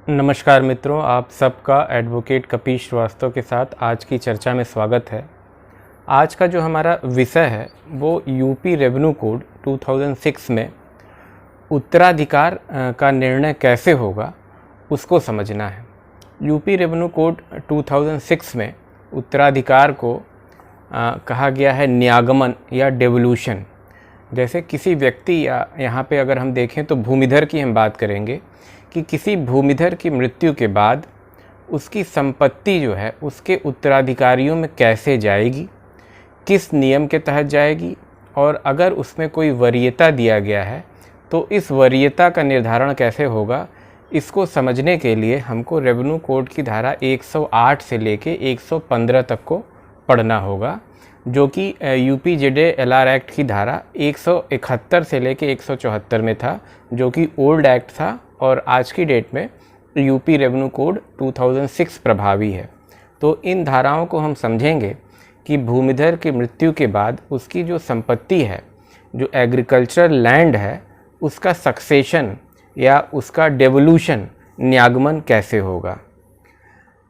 नमस्कार मित्रों, आप सबका एडवोकेट कपीश श्रीवास्तव के साथ आज की चर्चा में स्वागत है। आज का जो हमारा विषय है वो यूपी रेवेन्यू कोड 2006 में उत्तराधिकार का निर्णय कैसे होगा उसको समझना है। यूपी रेवेन्यू कोड 2006 में उत्तराधिकार को कहा गया है न्यागमन या डेवोल्यूशन। जैसे किसी व्यक्ति या यहाँ पे अगर हम देखें तो भूमिधर की हम बात करेंगे कि किसी भूमिधर की मृत्यु के बाद उसकी संपत्ति जो है उसके उत्तराधिकारियों में कैसे जाएगी, किस नियम के तहत जाएगी, और अगर उसमें कोई वरीयता दिया गया है तो इस वरीयता का निर्धारण कैसे होगा, इसको समझने के लिए हमको रेवेन्यू कोड की धारा 108 से लेके 115 तक को पढ़ना होगा, जो कि UPZA-LR एक्ट की धारा 171 से लेके 174 में था, जो कि ओल्ड एक्ट था और आज की डेट में यूपी रेवेन्यू कोड 2006 प्रभावी है। तो इन धाराओं को हम समझेंगे कि भूमिधर की मृत्यु के बाद उसकी जो संपत्ति है, जो एग्रीकल्चरल लैंड है, उसका सक्सेशन या उसका डेवोल्यूशन न्यागमन कैसे होगा।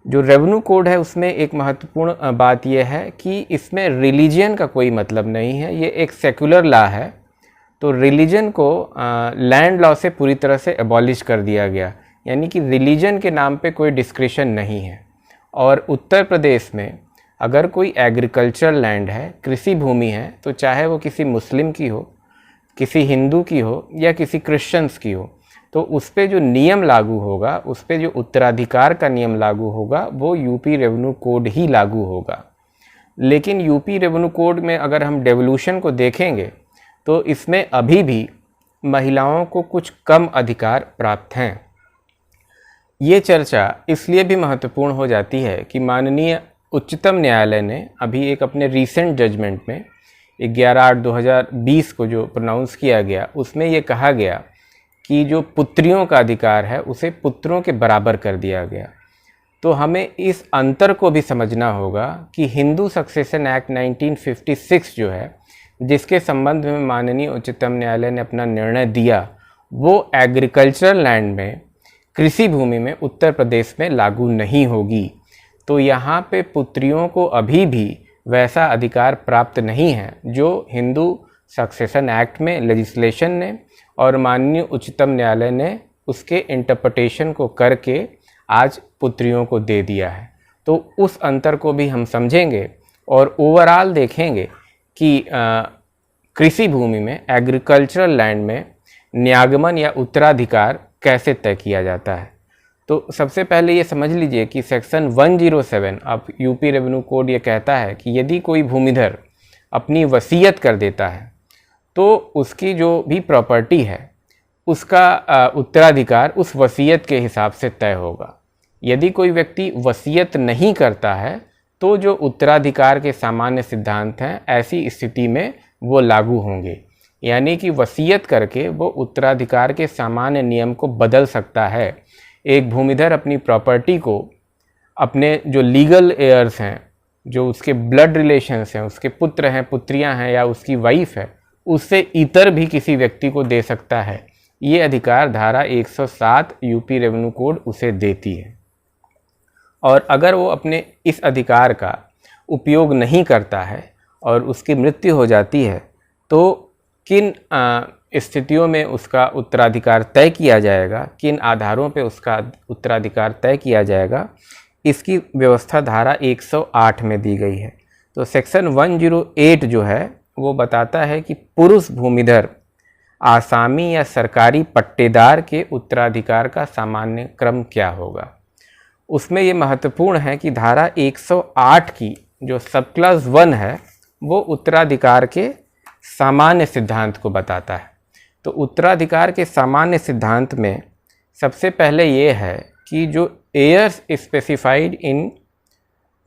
जो रेवेन्यू कोड है उसमें एक महत्वपूर्ण बात यह है कि इसमें रिलीजन का कोई मतलब नहीं है, ये एक सेकुलर लॉ है। तो रिलीजन को लैंड लॉ से पूरी तरह से एबॉलिश कर दिया गया, यानी कि रिलीजन के नाम पे कोई डिस्क्रिशन नहीं है। और उत्तर प्रदेश में अगर कोई एग्रीकल्चरल लैंड है, कृषि भूमि है, तो चाहे वो किसी मुस्लिम की हो, किसी हिंदू की हो या किसी क्रिश्चियंस की हो, तो उस पर जो नियम लागू होगा, उस पर जो उत्तराधिकार का नियम लागू होगा, वो यूपी रेवेन्यू कोड ही लागू होगा। लेकिन यूपी रेवेन्यू कोड में अगर हम डेवोल्यूशन को देखेंगे तो इसमें अभी भी महिलाओं को कुछ कम अधिकार प्राप्त हैं। ये चर्चा इसलिए भी महत्वपूर्ण हो जाती है कि माननीय उच्चतम न्यायालय ने अभी एक अपने रीसेंट जजमेंट में 11/8/2020 को जो प्रोनाउंस किया गया, उसमें ये कहा गया कि जो पुत्रियों का अधिकार है उसे पुत्रों के बराबर कर दिया गया। तो हमें इस अंतर को भी समझना होगा कि हिंदू सक्सेशन एक्ट 1956 जो है, जिसके संबंध में माननीय उच्चतम न्यायालय ने अपना निर्णय दिया, वो एग्रीकल्चरल लैंड में, कृषि भूमि में उत्तर प्रदेश में लागू नहीं होगी। तो यहाँ पे पुत्रियों को अभी भी वैसा अधिकार प्राप्त नहीं है जो हिंदू सक्सेशन एक्ट में लेजिस्लेशन ने और माननीय उच्चतम न्यायालय ने उसके इंटरप्रिटेशन को करके आज पुत्रियों को दे दिया है। तो उस अंतर को भी हम समझेंगे और ओवरऑल देखेंगे कि कृषि भूमि में, एग्रीकल्चरल लैंड में न्यागमन या उत्तराधिकार कैसे तय किया जाता है। तो सबसे पहले ये समझ लीजिए कि सेक्शन 107 अब यूपी रेवेन्यू कोड ये कहता है कि यदि कोई भूमिधर अपनी वसीयत कर देता है तो उसकी जो भी प्रॉपर्टी है उसका उत्तराधिकार उस वसीयत के हिसाब से तय होगा। यदि कोई व्यक्ति वसीयत नहीं करता है तो जो उत्तराधिकार के सामान्य सिद्धांत हैं, ऐसी स्थिति में वो लागू होंगे। यानी कि वसीयत करके वो उत्तराधिकार के सामान्य नियम को बदल सकता है। एक भूमिधर अपनी प्रॉपर्टी को अपने जो लीगल एयर्स हैं, जो उसके ब्लड रिलेशंस हैं, उसके पुत्र हैं, पुत्रियां हैं या उसकी वाइफ है, उससे इतर भी किसी व्यक्ति को दे सकता है। ये अधिकार धारा 107 यूपी रेवेन्यू कोड उसे देती है। और अगर वो अपने इस अधिकार का उपयोग नहीं करता है और उसकी मृत्यु हो जाती है तो किन स्थितियों में उसका उत्तराधिकार तय किया जाएगा, किन आधारों पे उसका उत्तराधिकार तय किया जाएगा, इसकी व्यवस्था धारा 108 में दी गई है। तो सेक्शन 108 जो है वो बताता है कि पुरुष भूमिधर आसामी या सरकारी पट्टेदार के उत्तराधिकार का सामान्य क्रम क्या होगा। उसमें ये महत्वपूर्ण है कि धारा 108 की जो सब क्लास 1 है वो उत्तराधिकार के सामान्य सिद्धांत को बताता है। तो उत्तराधिकार के सामान्य सिद्धांत में सबसे पहले ये है कि जो heirs specified in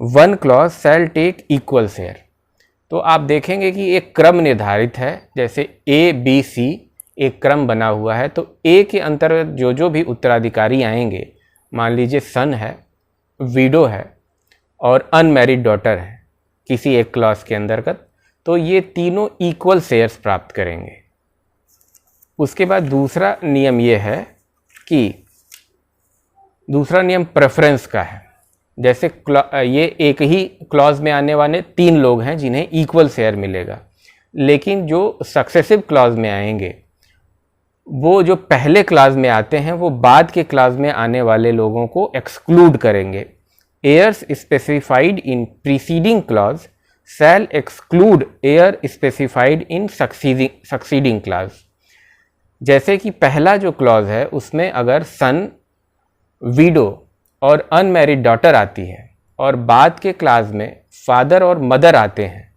1 clause shall take equal share. तो आप देखेंगे कि एक क्रम निर्धारित है, जैसे ABC एक क्रम बना हुआ है। तो A के अंतर्गत जो जो भी उत्तराधिकारी आएंगे, मान लीजिए सन है, विडो है और अनमैरिड डॉटर है किसी एक क्लॉज के अंतर्गत, तो ये तीनों इक्वल शेयर्स प्राप्त करेंगे। उसके बाद दूसरा नियम ये है कि दूसरा नियम प्रेफरेंस का है। जैसे ये एक ही क्लॉज में आने वाले 3 लोग हैं जिन्हें इक्वल शेयर मिलेगा, लेकिन जो सक्सेसिव क्लॉज में आएंगे वो जो पहले क्लास में आते हैं वो बाद के क्लास में आने वाले लोगों को एक्सक्लूड करेंगे। Heirs specified in preceding clause shall exclude heir specified in succeeding clause. जैसे कि पहला जो क्लॉज है उसमें अगर सन, विडो और अनमैरिड डॉटर आती है और बाद के क्लास में फादर और मदर आते हैं,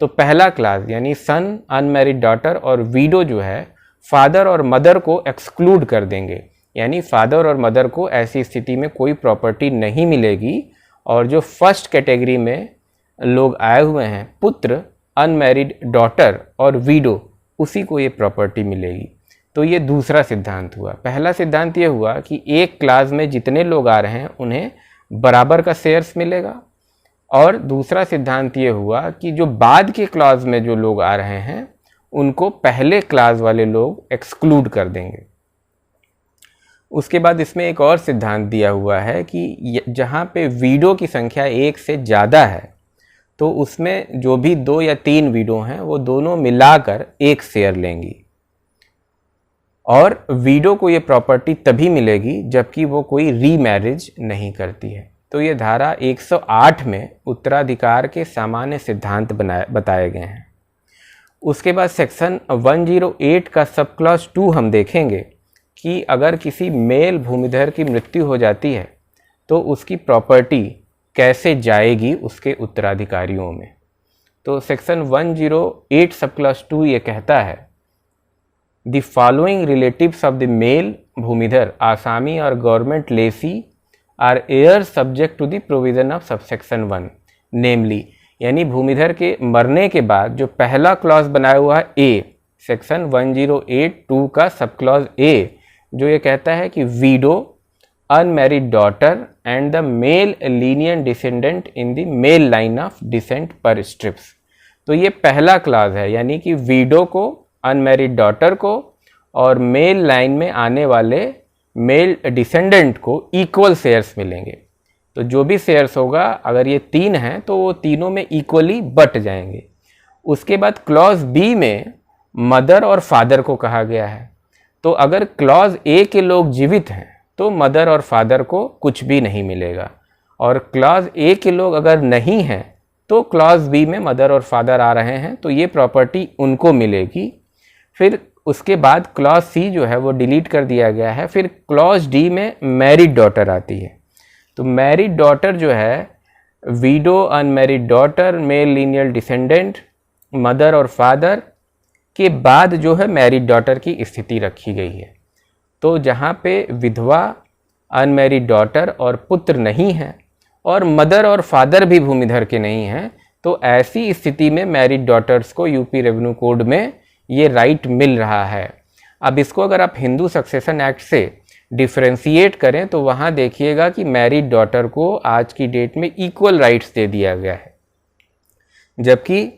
तो पहला क्लास यानी सन, अनमैरिड डॉटर और विडो जो है फादर और मदर को एक्सक्लूड कर देंगे, यानी फादर और मदर को ऐसी स्थिति में कोई प्रॉपर्टी नहीं मिलेगी। और जो फर्स्ट कैटेगरी में लोग आए हुए हैं, पुत्र, अनमैरिड डॉटर और विडो, उसी को ये प्रॉपर्टी मिलेगी। तो ये दूसरा सिद्धांत हुआ। पहला सिद्धांत ये हुआ कि एक क्लास में जितने लोग आ रहे हैं उन्हें बराबर का शेयर्स मिलेगा, और दूसरा सिद्धांत ये हुआ कि जो बाद के क्लास में जो लोग आ रहे हैं उनको पहले क्लास वाले लोग एक्सक्लूड कर देंगे। उसके बाद इसमें एक और सिद्धांत दिया हुआ है कि जहाँ पे विडो की संख्या 1 से ज़्यादा है तो उसमें जो भी 2 या 3 विडो हैं वो दोनों मिलाकर एक शेयर लेंगी, और विडो को ये प्रॉपर्टी तभी मिलेगी जबकि वो कोई रीमैरिज नहीं करती है। तो ये धारा 108 में उत्तराधिकार के सामान्य सिद्धांत बताए गए हैं। उसके बाद सेक्शन 108 का सब क्लॉज 2 हम देखेंगे कि अगर किसी मेल भूमिधर की मृत्यु हो जाती है तो उसकी प्रॉपर्टी कैसे जाएगी उसके उत्तराधिकारियों में। तो सेक्शन 108 सब क्लॉज 2 ये कहता है, the following relatives of the male bhumidhar, asami और government lessee are heir subject to the provision of subsection 1, namely, यानी भूमिधर के मरने के बाद जो पहला क्लॉज बनाया हुआ है ए, सेक्शन 108(2) का सब क्लॉज ए, जो ये कहता है कि widow, unmarried daughter and the male lineal descendant in the male line of descent per stirpes. तो ये पहला क्लॉज है, यानी कि विडो को, अनमैरिड डॉटर को और मेल लाइन में आने वाले मेल डिसेंडेंट को इक्वल शेयर्स मिलेंगे। तो जो भी शेयर्स होगा, अगर ये 3 हैं तो वो तीनों में इक्वली बट जाएंगे। उसके बाद क्लॉज बी में मदर और फादर को कहा गया है। तो अगर क्लॉज ए के लोग जीवित हैं तो मदर और फादर को कुछ भी नहीं मिलेगा, और क्लॉज ए के लोग अगर नहीं हैं तो क्लॉज बी में मदर और फादर आ रहे हैं तो ये प्रॉपर्टी उनको मिलेगी। फिर उसके बाद क्लॉज सी जो है वो डिलीट कर दिया गया है। फिर क्लॉज डी में मैरिड डॉटर आती है। तो मैरिड डॉटर जो है, widow, unmarried daughter, male lineal descendant, mother और फादर के बाद जो है मैरिड डॉटर की स्थिति रखी गई है। तो जहाँ पे विधवा, अनमैरिड डॉटर और पुत्र नहीं है और मदर और फादर भी भूमिधर के नहीं हैं, तो ऐसी स्थिति में मैरिड डॉटर्स को यूपी रेवेन्यू कोड में ये राइट मिल रहा है। अब इसको अगर आप हिंदू सक्सेशन एक्ट से डिफ्रेंशिएट करें तो वहाँ देखिएगा कि मैरिड डॉटर को आज की डेट में इक्वल राइट्स दे दिया गया है, जबकि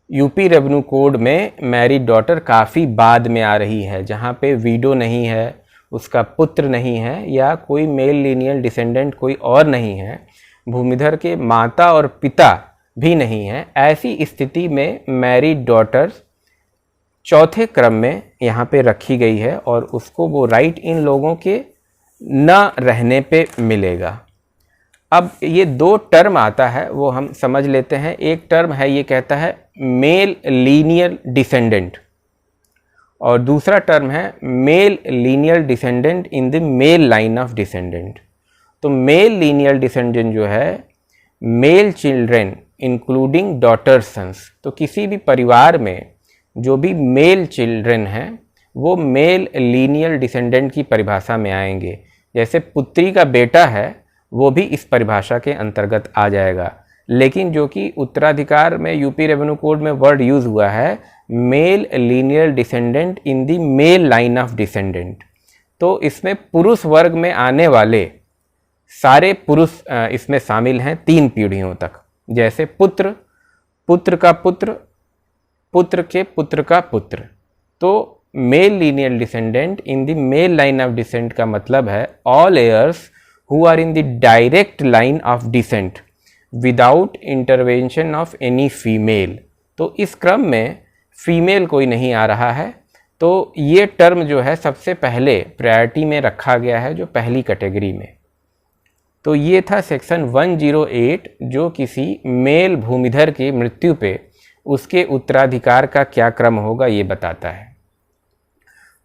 यूपी रेवेन्यू कोड में मैरिड डॉटर काफ़ी बाद में आ रही है, जहाँ पे विडो नहीं है, उसका पुत्र नहीं है या कोई मेल लीनियर डिसेंडेंट कोई और नहीं है, भूमिधर के माता और पिता भी नहीं है। ऐसी स्थिति में मैरिड डॉटर्स चौथे क्रम में यहाँ पे रखी गई है और उसको वो राइट इन लोगों के न रहने पे मिलेगा। अब ये 2 टर्म आता है वो हम समझ लेते हैं। एक टर्म है, ये कहता है मेल लीनियर डिसेंडेंट, और दूसरा टर्म है male lineal descendant in the male line of descendant. तो मेल लीनियर डिसेंडेंट जो है, male children including daughter sons. तो किसी भी परिवार में जो भी मेल चिल्ड्रेन हैं वो मेल लीनियर डिसेंडेंट की परिभाषा में आएंगे। जैसे पुत्री का बेटा है वो भी इस परिभाषा के अंतर्गत आ जाएगा, लेकिन जो कि उत्तराधिकार में यूपी रेवेन्यू कोड में वर्ड यूज हुआ है male lineal descendant in the male line of descendant. तो इसमें पुरुष वर्ग में आने वाले सारे पुरुष इसमें शामिल हैं 3 पीढ़ियों तक। जैसे पुत्र, पुत्र का पुत्र, पुत्र के पुत्र का पुत्र। तो male lineal descendant in the male line of descent का मतलब है all heirs who are in the direct line of descent without intervention of any female। तो इस क्रम में फीमेल कोई नहीं आ रहा है, तो ये टर्म जो है सबसे पहले प्रायोरिटी में रखा गया है, जो पहली कैटेगरी में। तो ये था सेक्शन 108 जो किसी मेल भूमिधर की मृत्यु पे उसके उत्तराधिकार का क्या क्रम होगा ये बताता है।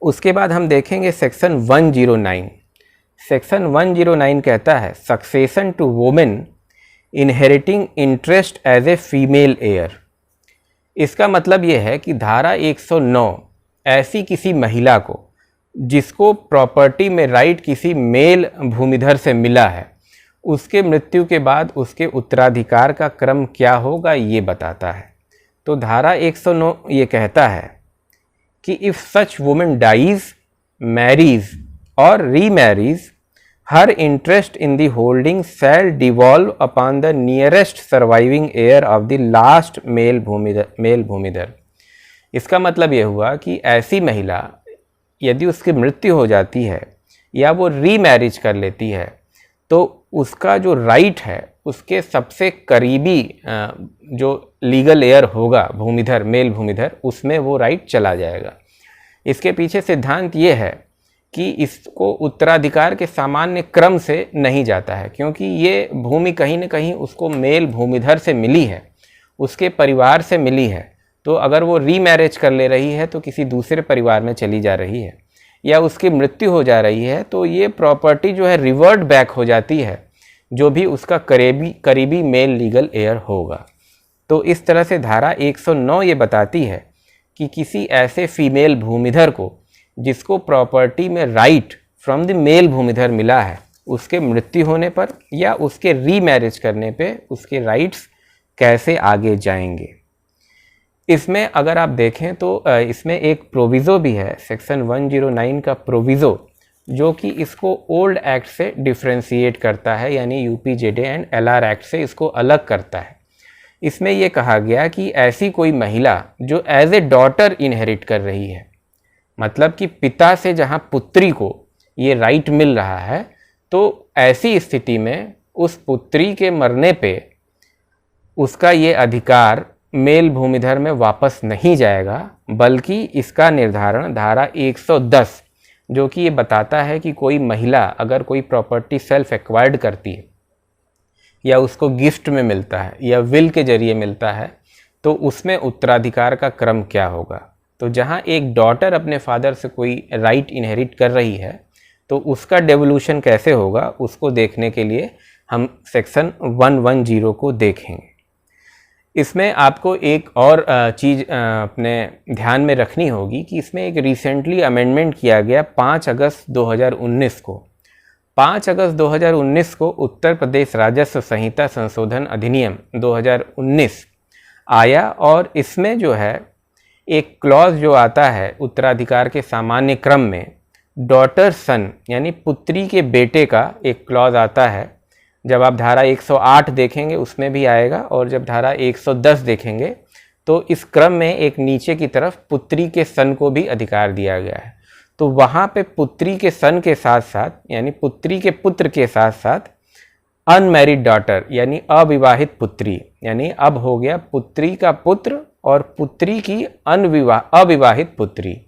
उसके बाद हम देखेंगे सेक्शन 109। सेक्शन 109 कहता है succession to women inheriting interest as a female heir. इसका मतलब ये है कि धारा 109 ऐसी किसी महिला को जिसको प्रॉपर्टी में राइट किसी मेल भूमिधर से मिला है, उसके मृत्यु के बाद उसके उत्तराधिकार का क्रम क्या होगा ये बताता है। तो धारा 109 ये कहता है कि if such women dies, marries और remarries, her interest in the holding shall devolve upon the nearest surviving heir of the last male bhumidhar. इसका मतलब ये हुआ कि ऐसी महिला यदि उसकी मृत्यु हो जाती है या वो रीमैरिज कर लेती है, तो उसका जो राइट है उसके सबसे करीबी जो लीगल एयर होगा भूमिधर, मेल भूमिधर, उसमें वो राइट चला जाएगा। इसके पीछे सिद्धांत ये है कि इसको उत्तराधिकार के सामान्य क्रम से नहीं जाता है, क्योंकि ये भूमि कहीं न कहीं उसको मेल भूमिधर से मिली है, उसके परिवार से मिली है। तो अगर वो रीमैरिज कर ले रही है तो किसी दूसरे परिवार में चली जा रही है, या उसकी मृत्यु हो जा रही है, तो ये प्रॉपर्टी जो है रिवर्ट बैक हो जाती है जो भी उसका करीबी मेल लीगल एयर होगा। तो इस तरह से धारा 109 ये बताती है कि किसी ऐसे फीमेल भूमिधर को जिसको प्रॉपर्टी में राइट फ्रॉम द मेल भूमिधर मिला है, उसके मृत्यु होने पर या उसके रीमैरिज करने पे उसके राइट्स कैसे आगे जाएंगे। इसमें अगर आप देखें तो इसमें एक प्रोविज़ो भी है, सेक्शन 109 का प्रोविज़ो, जो कि इसको ओल्ड एक्ट से डिफ्रेंशिएट करता है, यानी यूपीजेडे एंड एलआर एक्ट से इसको अलग करता है। इसमें यह कहा गया कि ऐसी कोई महिला जो एज ए डॉटर इनहेरिट कर रही है, मतलब कि पिता से जहां पुत्री को ये राइट मिल रहा है, तो ऐसी स्थिति में उस पुत्री के मरने पे उसका ये अधिकार मेल भूमिधर में वापस नहीं जाएगा, बल्कि इसका निर्धारण धारा 110 जो कि ये बताता है कि कोई महिला अगर कोई प्रॉपर्टी सेल्फ एक्वायर्ड करती है या उसको गिफ्ट में मिलता है या विल के जरिए मिलता है, तो उसमें उत्तराधिकार का क्रम क्या होगा। तो जहाँ एक डॉटर अपने फादर से कोई राइट इनहेरिट कर रही है, तो उसका डेवोल्यूशन कैसे होगा उसको देखने के लिए हम सेक्शन 110 को देखेंगे। इसमें आपको एक और चीज़ अपने ध्यान में रखनी होगी कि इसमें एक रिसेंटली अमेंडमेंट किया गया 5 अगस्त 2019 को। 5 अगस्त 2019 को उत्तर प्रदेश राजस्व संहिता संशोधन अधिनियम 2019 आया, और इसमें जो है एक क्लॉज जो आता है उत्तराधिकार के सामान्य क्रम में, डॉटर सन यानी पुत्री के बेटे का एक क्लॉज आता है। जब आप धारा 108 देखेंगे उसमें भी आएगा, और जब धारा 110 देखेंगे तो इस क्रम में एक नीचे की तरफ पुत्री के सन को भी अधिकार दिया गया है। तो वहाँ पे पुत्री के सन के साथ साथ, यानी पुत्री के पुत्र के साथ साथ अनमैरिड डॉटर यानी अविवाहित पुत्री, यानी अब हो गया पुत्री का पुत्र और पुत्री की अविवाहित पुत्री।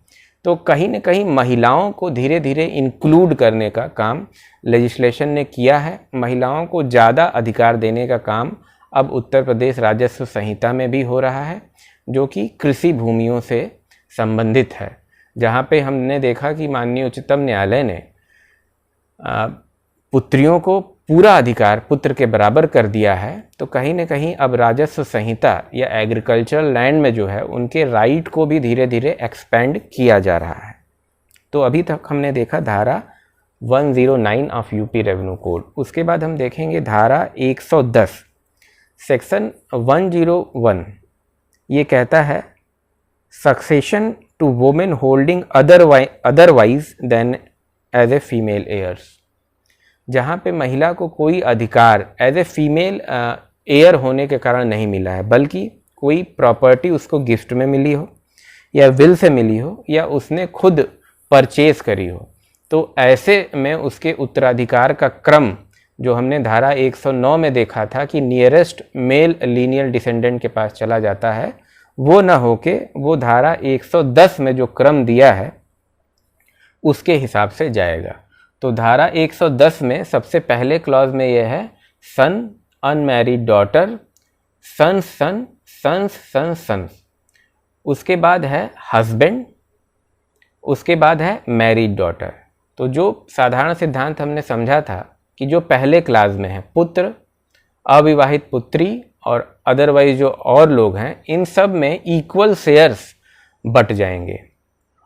तो कहीं न कहीं महिलाओं को धीरे धीरे इंक्लूड करने का काम लेजिस्लेशन ने किया है। महिलाओं को ज़्यादा अधिकार देने का काम अब उत्तर प्रदेश राजस्व संहिता में भी हो रहा है, जो कि कृषि भूमियों से संबंधित है, जहाँ पे हमने देखा कि माननीय उच्चतम न्यायालय ने पुत्रियों को पूरा अधिकार पुत्र के बराबर कर दिया है। तो कहीं न कहीं अब राजस्व संहिता या एग्रीकल्चरल लैंड में जो है उनके राइट को भी धीरे धीरे एक्सपेंड किया जा रहा है। तो अभी तक हमने देखा धारा 109 ऑफ यूपी रेवेन्यू कोड। उसके बाद हम देखेंगे धारा 110 सेक्शन 101। ये कहता है succession to women holding otherwise than as a female heirs. जहाँ पे महिला को कोई अधिकार एज ए फीमेल एयर होने के कारण नहीं मिला है, बल्कि कोई प्रॉपर्टी उसको गिफ्ट में मिली हो या विल से मिली हो या उसने खुद परचेज करी हो, तो ऐसे में उसके उत्तराधिकार का क्रम जो हमने धारा 109 में देखा था कि नियरेस्ट मेल लीनियल डिसेंडेंट के पास चला जाता है, वो न होके वो धारा 110 में जो क्रम दिया है उसके हिसाब से जाएगा। तो धारा 110 में सबसे पहले क्लॉज में यह है सन अनमैरिड डॉटर, सन्स सन, सन्स सन्स सन्स। उसके बाद है हस्बैंड, उसके बाद है मैरिड डॉटर। तो जो साधारण सिद्धांत हमने समझा था कि जो पहले क्लास में है पुत्र, अविवाहित पुत्री और अदरवाइज जो और लोग हैं, इन सब में इक्वल शेयर्स बट जाएंगे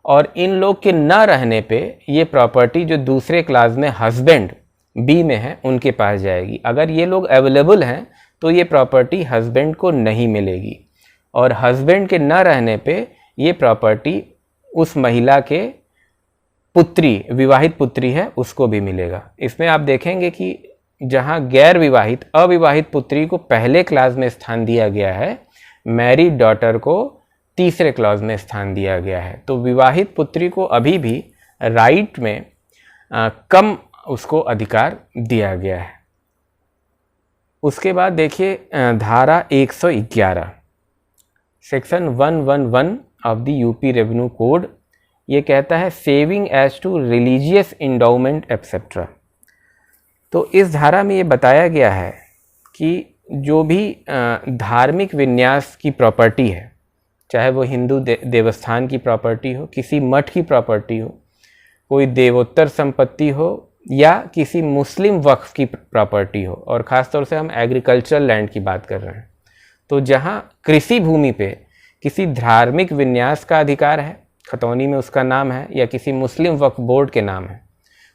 और इन लोग के न रहने पे ये प्रॉपर्टी जो दूसरे क्लास में हस्बैंड बी में है उनके पास जाएगी। अगर ये लोग अवेलेबल हैं तो ये प्रॉपर्टी हस्बैंड को नहीं मिलेगी और हस्बैंड के न रहने पे ये प्रॉपर्टी उस महिला के पुत्री, विवाहित पुत्री है, उसको भी मिलेगा। इसमें आप देखेंगे कि जहां गैर विवाहित अविवाहित पुत्री को पहले क्लास में स्थान दिया गया है, मैरिड डॉटर को तीसरे क्लॉज में स्थान दिया गया है। तो विवाहित पुत्री को अभी भी राइट में कम उसको अधिकार दिया गया है। उसके बाद देखिए धारा 111 section 111 of the UP revenue code, ये कहता है saving as to religious endowment etcetera. तो इस धारा में ये बताया गया है कि जो भी धार्मिक विन्यास की प्रॉपर्टी है, चाहे वो हिंदू देवस्थान की प्रॉपर्टी हो, किसी मठ की प्रॉपर्टी हो, कोई देवोत्तर संपत्ति हो या किसी मुस्लिम वक्फ की प्रॉपर्टी हो, और ख़ास तौर से हम एग्रीकल्चरल लैंड की बात कर रहे हैं, तो जहाँ कृषि भूमि पे किसी धार्मिक विन्यास का अधिकार है, खतौनी में उसका नाम है या किसी मुस्लिम वक्फ बोर्ड के नाम है,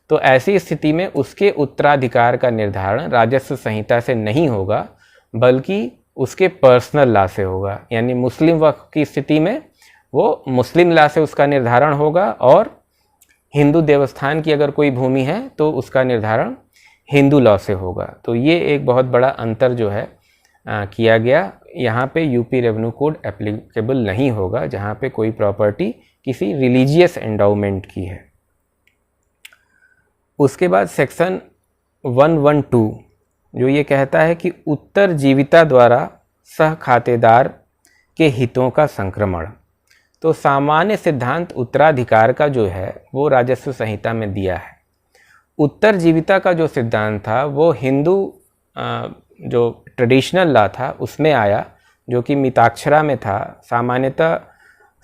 तो ऐसी स्थिति में उसके उत्तराधिकार का निर्धारण राजस्व संहिता से नहीं होगा बल्कि उसके पर्सनल लॉ से होगा। यानी मुस्लिम वक्फ की स्थिति में वो मुस्लिम लॉ से उसका निर्धारण होगा और हिंदू देवस्थान की अगर कोई भूमि है तो उसका निर्धारण हिंदू लॉ से होगा। तो ये एक बहुत बड़ा अंतर जो है किया गया। यहाँ पे यूपी रेवेन्यू कोड एप्लीकेबल नहीं होगा जहाँ पे कोई प्रॉपर्टी किसी रिलीजियस एंडाउमेंट की है। उसके बाद सेक्शन 112 जो ये कहता है कि उत्तरजीविता द्वारा सह खातेदार के हितों का संक्रमण। तो सामान्य सिद्धांत उत्तराधिकार का जो है वो राजस्व संहिता में दिया है। उत्तरजीविता का जो सिद्धांत था वो हिंदू जो ट्रेडिशनल लॉ था उसमें आया, जो कि मिताक्षरा में था। सामान्यतः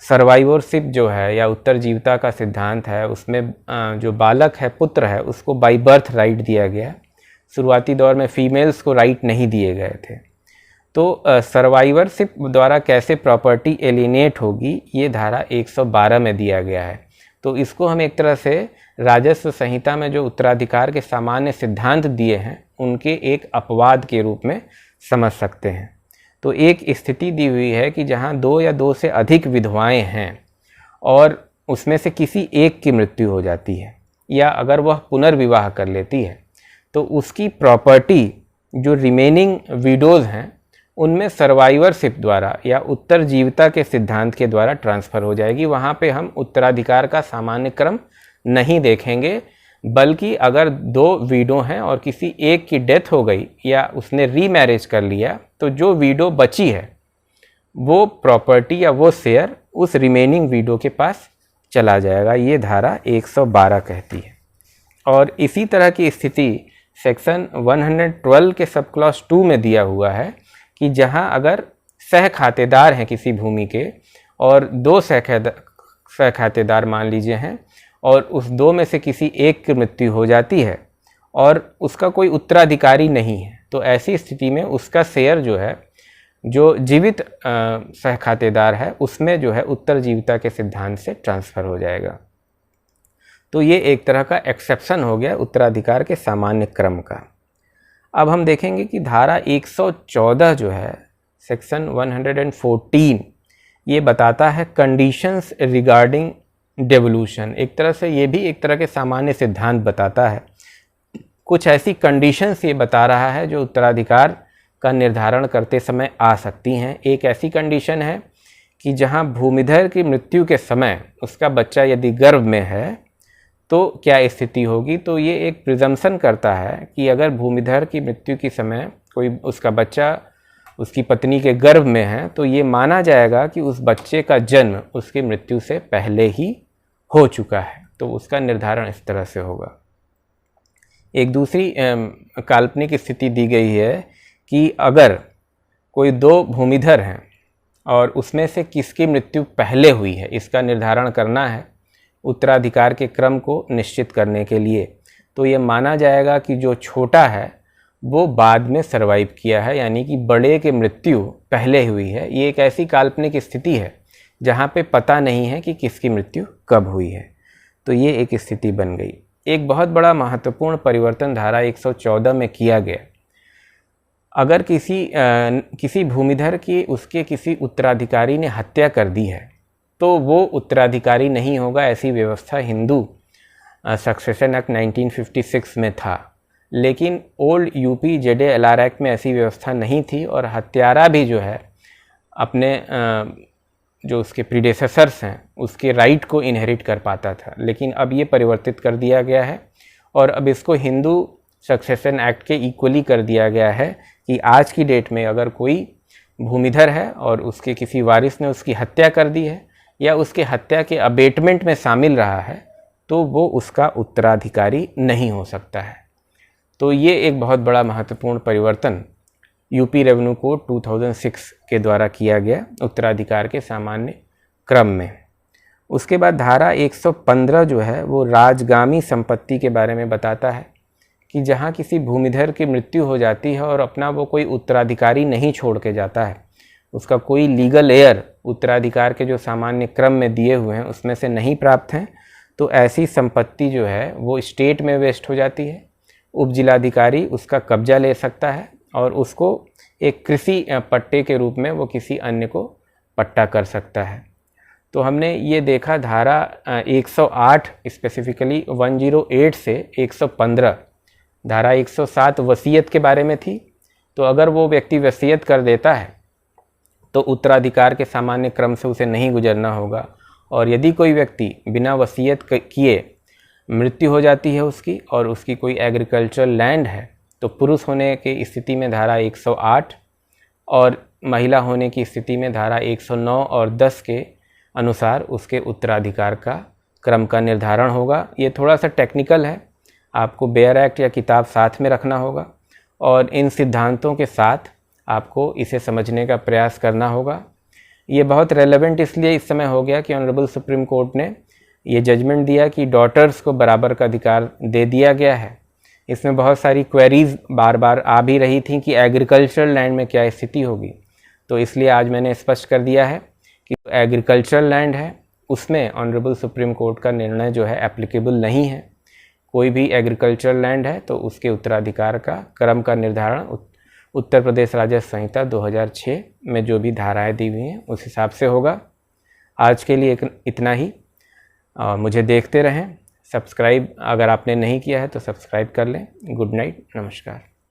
सर्वाइवरशिप जो है या उत्तरजीविता का सिद्धांत है उसमें जो बालक है, पुत्र है, उसको बाय बर्थ राइट दिया गया। शुरुआती दौर में फीमेल्स को राइट नहीं दिए गए थे। तो सर्वाइवरशिप द्वारा कैसे प्रॉपर्टी एलिनेट होगी ये धारा 112 में दिया गया है। तो इसको हम एक तरह से राजस्व संहिता में जो उत्तराधिकार के सामान्य सिद्धांत दिए हैं उनके एक अपवाद के रूप में समझ सकते हैं। तो एक स्थिति दी हुई है कि जहां दो या दो से अधिक विधवाएं हैं और उसमें से किसी एक की मृत्यु हो जाती है या अगर वह पुनर्विवाह कर लेती है तो उसकी प्रॉपर्टी जो रिमेनिंग विडोज़ हैं उनमें सर्वाइवरशिप द्वारा या उत्तरजीविता के सिद्धांत के द्वारा ट्रांसफ़र हो जाएगी। वहाँ पे हम उत्तराधिकार का सामान्य क्रम नहीं देखेंगे, बल्कि अगर दो वीडो हैं और किसी एक की डेथ हो गई या उसने रीमैरिज कर लिया तो जो वीडो बची है वो प्रॉपर्टी या वो शेयर उस रिमेनिंग वीडो के पास चला जाएगा। ये धारा 112 कहती है। और इसी तरह की स्थिति सेक्शन 112 के सब क्लॉज 2 में दिया हुआ है कि जहां अगर सह खातेदार हैं किसी भूमि के और दो सह खातेदार मान लीजिए हैं और उस दो में से किसी एक की मृत्यु हो जाती है और उसका कोई उत्तराधिकारी नहीं है, तो ऐसी स्थिति में उसका शेयर जो है जो जीवित सह खातेदार है उसमें जो है उत्तरजीविता के सिद्धांत से ट्रांसफ़र हो जाएगा। तो ये एक तरह का एक्सेप्शन हो गया उत्तराधिकार के सामान्य क्रम का। अब हम देखेंगे कि धारा 114 जो है सेक्शन 114 ये बताता है कंडीशंस रिगार्डिंग डेवोल्यूशन। एक तरह से ये भी एक तरह के सामान्य सिद्धांत बताता है। कुछ ऐसी कंडीशंस ये बता रहा है जो उत्तराधिकार का निर्धारण करते समय आ सकती हैं। एक ऐसी कंडीशन है कि जहां भूमिधर की मृत्यु के समय उसका बच्चा यदि गर्भ में है तो क्या स्थिति होगी। तो ये एक प्रिजम्पशन करता है कि अगर भूमिधर की मृत्यु के समय कोई उसका बच्चा उसकी पत्नी के गर्भ में है तो ये माना जाएगा कि उस बच्चे का जन्म उसकी मृत्यु से पहले ही हो चुका है। तो उसका निर्धारण इस तरह से होगा। एक दूसरी काल्पनिक स्थिति दी गई है कि अगर कोई दो भूमिधर हैं और उसमें से किसकी मृत्यु पहले हुई है, इसका निर्धारण करना है उत्तराधिकार के क्रम को निश्चित करने के लिए, तो ये माना जाएगा कि जो छोटा है वो बाद में सरवाइव किया है, यानी कि बड़े की मृत्यु पहले हुई है। ये एक ऐसी काल्पनिक स्थिति है जहाँ पे पता नहीं है कि किसकी मृत्यु कब हुई है। तो ये एक स्थिति बन गई। एक बहुत बड़ा महत्वपूर्ण परिवर्तन धारा 114 में किया गया। अगर किसी भूमिधर की उसके किसी उत्तराधिकारी ने हत्या कर दी है तो वो उत्तराधिकारी नहीं होगा। ऐसी व्यवस्था हिंदू सक्सेशन एक्ट 1956 में था, लेकिन ओल्ड यूपी JDLR एक्ट में ऐसी व्यवस्था नहीं थी और हत्यारा भी जो है अपने जो उसके प्रीडेसेसर्स हैं उसके राइट को इनहेरिट कर पाता था। लेकिन अब ये परिवर्तित कर दिया गया है और अब इसको हिंदू सक्सेशन एक्ट के इक्वली कर दिया गया है कि आज की डेट में अगर कोई भूमिधर है और उसके किसी वारिस ने उसकी हत्या कर दी है या उसके हत्या के अबेटमेंट में शामिल रहा है तो वो उसका उत्तराधिकारी नहीं हो सकता है। तो ये एक बहुत बड़ा महत्वपूर्ण परिवर्तन यूपी रेवेन्यू कोड 2006 के द्वारा किया गया उत्तराधिकार के सामान्य क्रम में। उसके बाद धारा 115 जो है वो राजगामी संपत्ति के बारे में बताता है कि जहाँ किसी भूमिधर की मृत्यु हो जाती है और अपना वो कोई उत्तराधिकारी नहीं छोड़ के जाता है, उसका कोई लीगल एयर उत्तराधिकार के जो सामान्य क्रम में दिए हुए हैं उसमें से नहीं प्राप्त हैं, तो ऐसी संपत्ति जो है वो स्टेट में वेस्ट हो जाती है। उपजिलाधिकारी उसका कब्जा ले सकता है और उसको एक कृषि पट्टे के रूप में वो किसी अन्य को पट्टा कर सकता है। तो हमने ये देखा धारा 108 स्पेसिफिकली 108 से 115, धारा 107 वसीयत के बारे में थी। तो अगर वो व्यक्ति वसीयत कर देता है तो उत्तराधिकार के सामान्य क्रम से उसे नहीं गुजरना होगा, और यदि कोई व्यक्ति बिना वसीयत किए मृत्यु हो जाती है उसकी और उसकी कोई एग्रीकल्चरल लैंड है तो पुरुष होने की स्थिति में धारा 108 और महिला होने की स्थिति में धारा 109 और 10 के अनुसार उसके उत्तराधिकार का क्रम का निर्धारण होगा। ये थोड़ा सा टेक्निकल है, आपको बेयर एक्ट या किताब साथ में रखना होगा और इन सिद्धांतों के साथ आपको इसे समझने का प्रयास करना होगा। ये बहुत रेलेवेंट इसलिए इस समय हो गया कि ऑनरेबल सुप्रीम कोर्ट ने ये जजमेंट दिया कि डॉटर्स को बराबर का अधिकार दे दिया गया है। इसमें बहुत सारी क्वेरीज बार बार आ भी रही थी कि एग्रीकल्चरल लैंड में क्या स्थिति होगी, तो इसलिए आज मैंने स्पष्ट कर दिया है कि एग्रीकल्चरल लैंड है उसमें ऑनरेबल सुप्रीम कोर्ट का निर्णय जो है एप्लीकेबल नहीं है। कोई भी एग्रीकल्चरल लैंड है तो उसके उत्तराधिकार का क्रम का निर्धारण उत्तर प्रदेश राजस्व संहिता 2006 में जो भी धाराएं दी हुई हैं उस हिसाब से होगा। आज के लिए इतना ही। मुझे देखते रहें, सब्सक्राइब अगर आपने नहीं किया है तो सब्सक्राइब कर लें। गुड नाइट, नमस्कार।